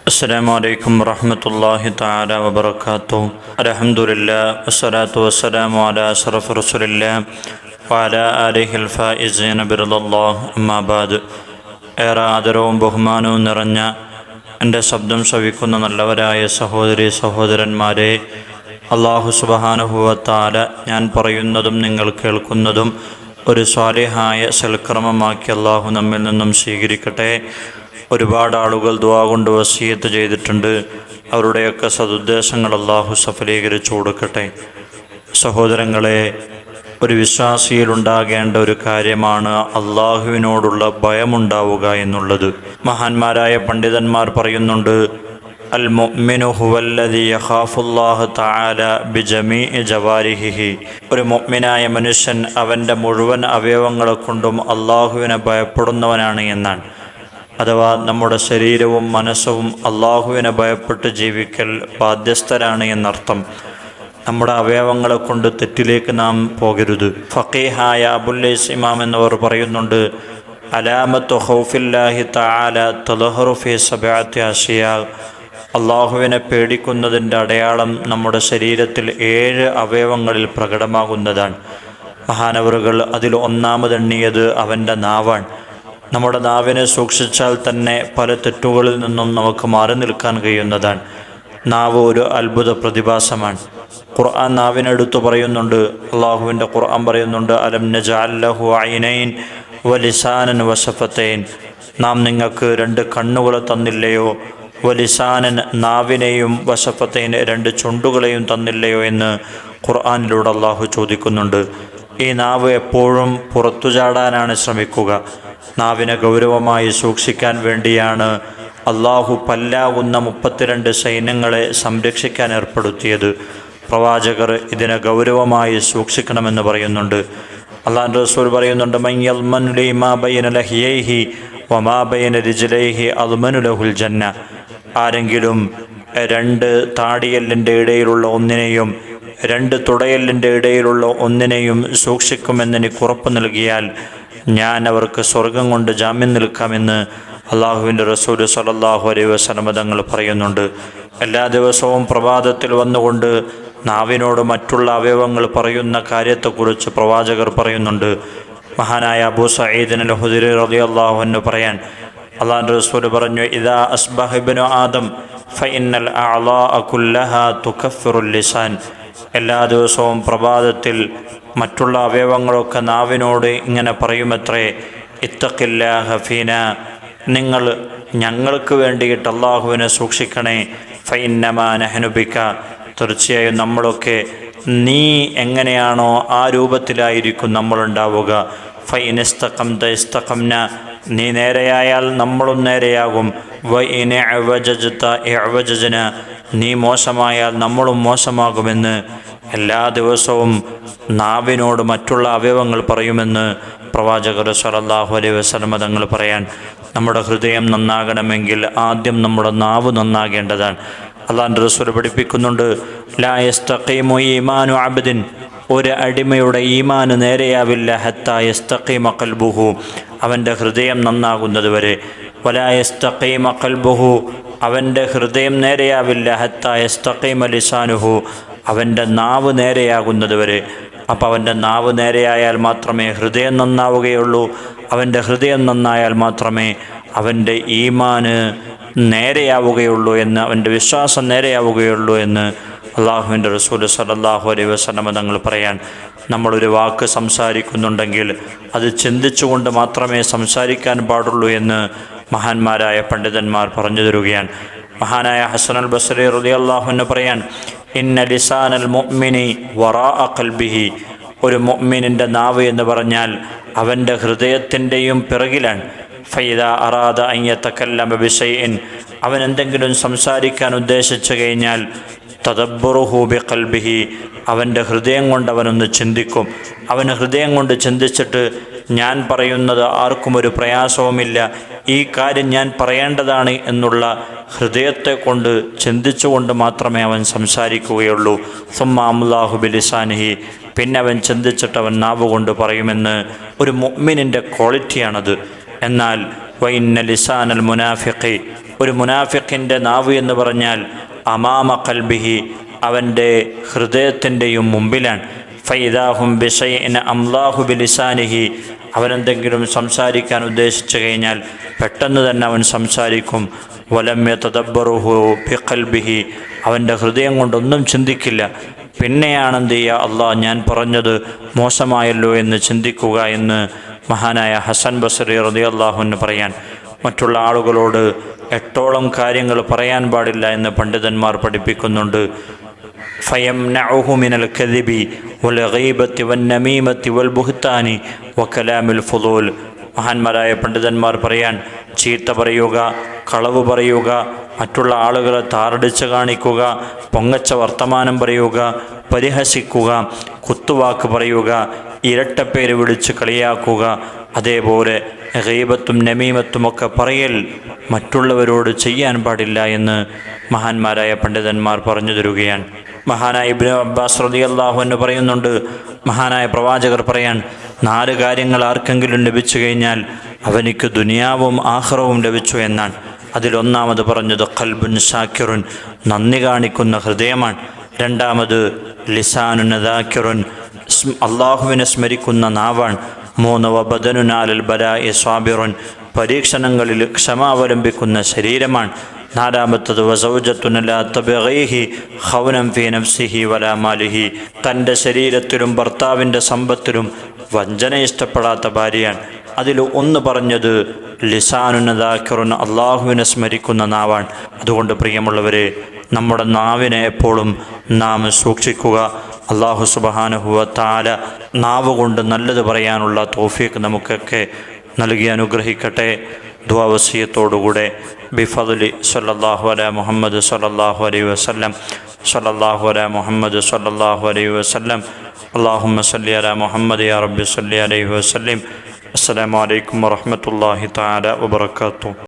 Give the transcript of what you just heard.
അസ്സലാമു അലൈക്കും വറഹ്മത്തുള്ളാഹി തആല വബറകാതുഹു. അൽഹംദുലില്ലാഹ് വസ്സലാത്തു വസ്സലാമു അലാ അശ്റഫി റസൂലില്ലാഹ് വഅലാ ആലിഹിൽ ഫായിസീന ബിറളില്ലാഹ്. അമ്മാ ബഅദ്. ഏറെ ആദരവും ബഹുമാനവും നിറഞ്ഞ എൻ്റെ ശബ്ദം ശ്രവിക്കുന്ന നല്ലവരായ സഹോദരി സഹോദരന്മാരെ, അല്ലാഹു സുബ്ഹാനഹു വ തആല ഞാൻ പറയുന്നതും നിങ്ങൾ കേൾക്കുന്നതും ഒരു സ്വാലിഹായ സൽക്രമമാക്കി അല്ലാഹു നമ്മിൽ നിന്നും സ്വീകരിക്കട്ടെ. ഒരുപാട് ആളുകൾ ദുആ കൊണ്ട് വസിയത്ത് ചെയ്തിട്ടുണ്ട്. അവരുടെയൊക്കെ സദുദ്ദേശങ്ങൾ അല്ലാഹു സഫലീകരിച്ചു കൊടുക്കട്ടെ. സഹോദരങ്ങളെ, ഒരു വിശ്വാസിയിലുണ്ടാകേണ്ട ഒരു കാര്യമാണ് അള്ളാഹുവിനോടുള്ള ഭയമുണ്ടാവുക എന്നുള്ളത്. മഹാന്മാരായ പണ്ഡിതന്മാർ പറയുന്നുണ്ട്, അൽ മുഅ്മിനു ഹുവല്ലദീ യഖാഫുല്ലാഹ തആല ബിജമീഇ ജവാരിഹിഹി. ഒരു മുഅ്മിനായ മനുഷ്യൻ അവൻ്റെ മുഴുവൻ അവയവങ്ങളെ കൊണ്ടും അള്ളാഹുവിനെ ഭയപ്പെടുന്നവനാണ് എന്നാണ്. അഥവാ നമ്മുടെ ശരീരവും മനസ്സും അള്ളാഹുവിനെ ഭയപ്പെട്ട് ജീവിക്കൽ ബാധ്യസ്ഥരാണ് എന്നർത്ഥം. നമ്മുടെ അവയവങ്ങളെ കൊണ്ട് തെറ്റിലേക്ക് നാം പോകരുത്. ഫഖീഹായ അബുല്ലൈസ് ഇമാം എന്നിവർ പറയുന്നുണ്ട്, അലാമത്തു ഖൗഫില്ലാഹി തആല തദ്ഹറു ഫീ സബ്അത്തി അശ്യാ. അള്ളാഹുവിനെ പേടിക്കുന്നതിൻ്റെ അടയാളം നമ്മുടെ ശരീരത്തിൽ 7 അവയവങ്ങളിൽ പ്രകടമാകുന്നതാണ്. മഹാനവറുകൾ അതിൽ ഒന്നാമതെണ്ണിയത് അവൻ്റെ നാവാണ്. നമ്മുടെ നാവിനെ സൂക്ഷിച്ചാൽ തന്നെ പല തെറ്റുകളിൽ നിന്നും നമുക്ക് മാറി നിൽക്കാൻ കഴിയുന്നതാണ്. നാവ് ഒരു അത്ഭുത പ്രതിഭാസമാണ്. ഖുർആൻ നാവിനെടുത്തു പറയുന്നുണ്ട്. അള്ളാഹുവിൻ്റെ ഖുർആൻ പറയുന്നുണ്ട്, അലം നജഅൽ ലഹു ഐനൈൻ വലിസാനൻ വശഫത്തൈൻ. നാം നിങ്ങൾക്ക് 2 കണ്ണുകളെ തന്നില്ലയോ, വലിസാനൻ നാവിനെയും വശഫത്തൈൻ 2 ചുണ്ടുകളെയും തന്നില്ലയോ എന്ന് ഖുർആനിലൂടെ അള്ളാഹു ചോദിക്കുന്നുണ്ട്. ഈ നാവ് എപ്പോഴും പുറത്തു ചാടാനാണ് ശ്രമിക്കുക. നാവിനെ ഗൗരവമായി സൂക്ഷിക്കാൻ വേണ്ടിയാണ് അള്ളാഹു പല്ലാകുന്ന 32 സൈന്യങ്ങളെ സംരക്ഷിക്കാൻ ഏർപ്പെടുത്തിയത്. പ്രവാചകർ ഇതിനെ ഗൗരവമായി സൂക്ഷിക്കണമെന്ന് പറയുന്നുണ്ട്. അല്ലാഹുവിൻ്റെ റസൂൽ പറയുന്നുണ്ട്, മൻ യൽമൻ ലിമാ ബൈന ലഹിയൈഹി വമാ ബൈന റിജ്ലൈഹി അദ്മനു ലഹുൽ ജന്ന. ആരെങ്കിലും 2 താടിയെല്ലിൻ്റെ ഇടയിലുള്ള ഒന്നിനെയും 2 തുടയെല്ലിൻ്റെ ഇടയിലുള്ള ഒന്നിനെയും സൂക്ഷിക്കുമെന്ന് എനിക്ക് ഉറപ്പ് നൽകിയാൽ ഞാൻ അവർക്ക് സ്വർഗം കൊണ്ട് ജാമ്യം നിൽക്കാമെന്ന് അള്ളാഹുവിൻ്റെ റസൂൽ സ്വല്ലല്ലാഹു അലൈഹി വസല്ലം തങ്ങൾ പറയുന്നുണ്ട്. എല്ലാ ദിവസവും പ്രഭാതത്തിൽ വന്നുകൊണ്ട് നാവിനോട് മറ്റുള്ള അവയവങ്ങൾ പറയുന്ന കാര്യത്തെക്കുറിച്ച് പ്രവാചകർ പറയുന്നുണ്ട്. മഹാനായ അബൂ സഈദ് അൽ ഖുദരി റളിയല്ലാഹു അൻഹു പറയാൻ, അള്ളാഹുവിൻ്റെ റസൂൽ പറഞ്ഞു, ഇദാ അസ്ബഹ ഇബ്നു ആദം ഫഇന്നൽ അഅളാഅ കുല്ലഹാ തുകഫിറുൽ ലിസാൻ. എല്ലാ ദിവസവും പ്രഭാതത്തിൽ മറ്റുള്ള അവയവങ്ങളൊക്കെ നാവിനോട് ഇങ്ങനെ പറയുമത്രേ, ഇത്തഖില്ലാഹ ഫീന. നിങ്ങൾ ഞങ്ങൾക്ക് വേണ്ടിയിട്ട് അള്ളാഹുവിനെ സൂക്ഷിക്കണേ. ഫഇന്നമാ നഹ്നു ബിക. തീർച്ചയായും നമ്മളൊക്കെ നീ എങ്ങനെയാണോ ആ രൂപത്തിലായിരിക്കും നമ്മളുണ്ടാവുക. ഫഇനിസ്തഖംത ഇസ്തഖംന. നീ നേരെയായാൽ നമ്മളും നേരെയാകും. വഇൻ ഇഅവജജ്ത ഇഅവജജ്ന. നീ മോശമായാൽ നമ്മളും മോശമാകുമെന്ന് എല്ലാ ദിവസവും നാവിനോട് മറ്റുള്ള അവയവങ്ങൾ പറയുമെന്ന് പ്രവാചകർ സ്വല്ലല്ലാഹു അലൈഹി വസല്ലം തങ്ങൾ പറയാൻ. നമ്മുടെ ഹൃദയം നന്നാകണമെങ്കിൽ ആദ്യം നമ്മുടെ നാവ് നന്നാകേണ്ടതാണ്. അല്ലാഹുവിൻ്റെ റസൂൽ പഠിപ്പിക്കുന്നുണ്ട്, ലാ യസ്തഖീമു ഈമാനു അബ്ദിൻ. ഒരു അടിമയുടെ ഈമാൻ നേരെയാവില്ല ഹത്താ യസ്തഖീമ ഖൽബുഹു. അവൻ്റെ ഹൃദയം നന്നാകുന്നത് വരെ. വലാ യസ്തഖീമ ഖൽബുഹു. അവൻ്റെ ഹൃദയം നേരെയാവില്ല ഹത്താ യസ്തഖീമ ലിസാനുഹു. അവൻ്റെ നാവ് നേരെയാകുന്നത് വരെ. അപ്പോൾ അവൻ്റെ നാവ് നേരെയായാൽ മാത്രമേ ഹൃദയം നന്നാവുകയുള്ളൂ. അവൻ്റെ ഹൃദയം നന്നായാൽ മാത്രമേ അവൻ്റെ ഈമാന് നേരെയാവുകയുള്ളൂ എന്ന്, അവൻ്റെ വിശ്വാസം നേരെയാവുകയുള്ളൂ എന്ന് അള്ളാഹുവിൻ്റെ റസൂൽ സ്വല്ലല്ലാഹു അലൈഹി വസല്ലം തങ്ങൾ പറയാൻ. നമ്മളൊരു വാക്ക് സംസാരിക്കുന്നുണ്ടെങ്കിൽ അത് ചിന്തിച്ചുകൊണ്ട് മാത്രമേ സംസാരിക്കാൻ പാടുള്ളൂ എന്ന് മഹാന്മാരായ പണ്ഡിതന്മാർ പറഞ്ഞു തരുകയാണ്. മഹാനായ ഹസൻ അൽ ബസ്രി റളിയല്ലാഹു അൻഹു പറയാൻ, ഇന്ന ലിസാനൽ മുഅ്മിനി വറാഅ ഖൽബിഹി. ഒരു മുഅ്മിനിൻ്റെ നാവ് എന്ന് പറഞ്ഞാൽ അവൻ്റെ ഹൃദയത്തിൻ്റെയും പിറകിലാണ്. ഫൈദാ അറാദ അൻ യതകല്ലമ ബിശൈഇൻ. അവൻ എന്തെങ്കിലും സംസാരിക്കാൻ ഉദ്ദേശിച്ചു കഴിഞ്ഞാൽ തദബ്ബറുഹു ബിഖൽബിഹി. അവൻ്റെ ഹൃദയം കൊണ്ട് അവനൊന്ന് ചിന്തിക്കും. അവൻ ഹൃദയം കൊണ്ട് ചിന്തിച്ചിട്ട്, ഞാൻ പറയുന്നത് ആർക്കും ഒരു പ്രയാസവുമില്ല, ഈ കാര്യം ഞാൻ പറയേണ്ടതാണ് എന്നുള്ള ഹൃദയത്തെ കൊണ്ട് ചിന്തിച്ചുകൊണ്ട് മാത്രമേ അവൻ സംസാരിക്കുകയുള്ളൂ. സുമ്മ അംലാഹു ബിലിസാനിഹി. പിന്നെ അവൻ ചിന്തിച്ചിട്ട് അവൻ നാവ് കൊണ്ട് പറയുമെന്ന് ഒരു മുഅ്മിനിൻ്റെ ക്വാളിറ്റിയാണത്. എന്നാൽ വഇന്ന ലിസാനൽ മുനാഫിഖി. ഒരു മുനാഫിഖിൻ്റെ നാവ് എന്ന് പറഞ്ഞാൽ അമാമ ഖൽബിഹി, അവൻ്റെ ഹൃദയത്തിൻ്റെയും മുമ്പിലാണ്. ഫൈദാഹും ബിശൈഇൻ അംലാഹു ബിലിസാനിഹി, അവനെന്തെങ്കിലും സംസാരിക്കാൻ ഉദ്ദേശിച്ചു കഴിഞ്ഞാൽ പെട്ടെന്ന് തന്നെ അവൻ സംസാരിക്കും. വലം യതദബ്ബറുഹു ബിഖൽബിഹി, അവൻ്റെ ഹൃദയം കൊണ്ടൊന്നും ചിന്തിക്കില്ല. പിന്നെയാണ് എന്ത് ചെയ്യുക, അള്ളാഹ് ഞാൻ പറഞ്ഞത് മോശമായല്ലോ എന്ന് ചിന്തിക്കുക എന്ന് മഹാനായ ഹസൻ ബസ്രി റളിയല്ലാഹു അൻഹു പറയാൻ. മറ്റുള്ള ആളുകളോട് 8ഓളം കാര്യങ്ങൾ പറയാൻ പാടില്ല എന്ന് പണ്ഡിതന്മാർ പഠിപ്പിക്കുന്നുണ്ട്. ഫയംനഉഹു മിനൽ കദിബി വൽ ഗീബത്തി വൻ നമീമത്തി വൽ ബുഹ്താനി വകലാമിൽ ഫുളൂൽ. മഹാന്മാരായ പണ്ഡിതന്മാർ പറയാൻ, ചീത്ത പറയുക, കളവ് പറയുക, മറ്റുള്ള ആളുകളെ താറടിച്ച് കാണിക്കുക, പൊങ്ങച്ച വർത്തമാനം പറയുക, പരിഹസിക്കുക, കുത്തുവാക്ക് പറയുക, ഇരട്ടപ്പേര് വിളിച്ച് കളിയാക്കുക, അതേപോലെ ഗീബത്തും നമീമത്തുമൊക്കെ പറയൽ മറ്റുള്ളവരോട് ചെയ്യാൻ പാടില്ല എന്ന് മഹാന്മാരായ പണ്ഡിതന്മാർ പറഞ്ഞു തരുകയാണ്. മഹാനായ ഇബ്നു അബ്ബാസ് റളിയല്ലാഹു അൻഹു പറയുന്നുണ്ട്, മഹാനായ പ്രവാചകർ പറയാൻ, 4 കാര്യങ്ങൾ ആർക്കെങ്കിലും ലഭിച്ചു കഴിഞ്ഞാൽ അവനിക്ക് ദുനിയാവും ആഖിറവും ലഭിച്ചു എന്നാണ്. അതിലൊന്നാമത് പറഞ്ഞത് ഖൽബുൻ ശാക്കിറുൻ, നന്ദി കാണിക്കുന്ന ഹൃദയമാണ്. രണ്ടാമത് ലിസാനുൻ ദാക്കിറുൻ, അള്ളാഹുവിനെ സ്മരിക്കുന്ന നാവാണ്. 3 വബദനുൻ അലൽ ബലാഇ സ്വാബിറുൻ, പരീക്ഷണങ്ങളിൽ ക്ഷമ അവലംബിക്കുന്ന ശരീരമാണ്. 4മത്തത് വസൗജത്തുൻ ലാ തബ്ഗീഹി ഖൗനം ഫീ നഫ്സിഹി വലാ മാലിഹി, തൻ്റെ ശരീരത്തിലും ഭർത്താവിൻ്റെ സമ്പത്തിലും വഞ്ചന ഇഷ്ടപ്പെടാത്ത ഭാര്യയാണ്. അതിൽ ഒന്ന് പറഞ്ഞത് ലിസാനുൻ ദാക്കിറുൻ, അള്ളാഹുവിനെ സ്മരിക്കുന്ന നാവാണ്. അതുകൊണ്ട് പ്രിയമുള്ളവരെ, നമ്മുടെ നാവിനെ എപ്പോഴും നാം സൂക്ഷിക്കുക. അള്ളാഹു സുബ്ഹാനഹു വ തആല നാവ് കൊണ്ട് നല്ലത് പറയാനുള്ള തൗഫീഖ് നമുക്കൊക്കെ നൽകി അനുഗ്രഹിക്കട്ടെ. ദുആ വസിയത്തോടുകൂടെ ബിഫദ്ലി സല്ലല്ലാഹു അലാ മുഹമ്മദ് സല്ലല്ലാഹു അലൈഹി വസല്ലം, സല്ലല്ലാഹു അലാ മുഹമ്മദ് സല്ലല്ലാഹു അലൈഹി വസല്ലം, അല്ലാഹുമ്മ സല്ലി അലാ മുഹമ്മദ് യാ റബ്ബി സല്ലി അലൈഹി വസല്ലം. അസ്സലാമു അലൈക്കും വറഹ്മത്തുള്ളാഹി തആല വബറകാതുഹു.